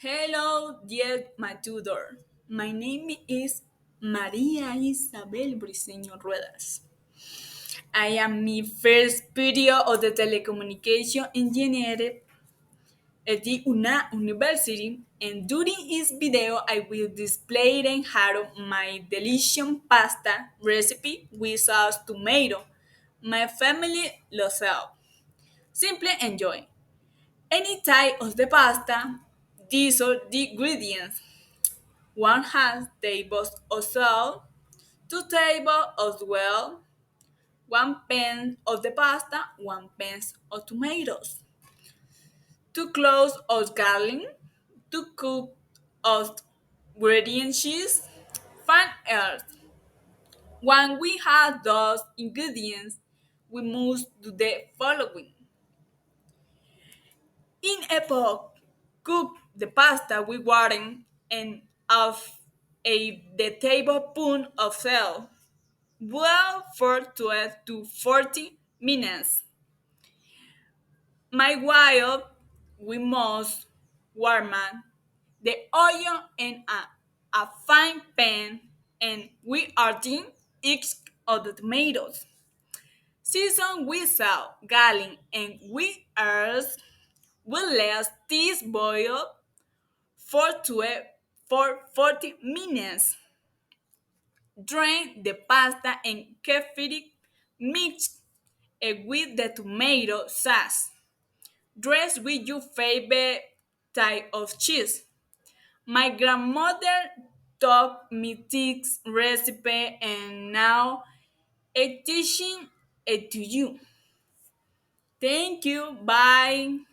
Hello, dear my tutor. My name is María Isabel Briceño Ruedas. I am my first period of the telecommunication engineering at the UNA University, and during this video I will display and how my delicious pasta recipe with sauce tomato. My family loves it. Simply enjoy. Any type of the pasta, these are the ingredients. One has tables of salt, two tables as well, one pen of the pasta, one pen of tomatoes, two cloves of garlic, two cups of gradient cheese, fine earth. When we have those ingredients, we must do the following. In a pot, cook the pasta with water and of the tablespoon of salt. Boil for 12 to 40 minutes. Meanwhile, we must warm the oil in a fine pan and we add each of the tomatoes. Season with salt, garlic, and with herbs. We let this boil for 12 for 40 minutes. Drain the pasta and carefully mix it with the tomato sauce. Dress with your favorite type of cheese. My grandmother taught me this recipe and now I'm teaching it to you. Thank you. Bye.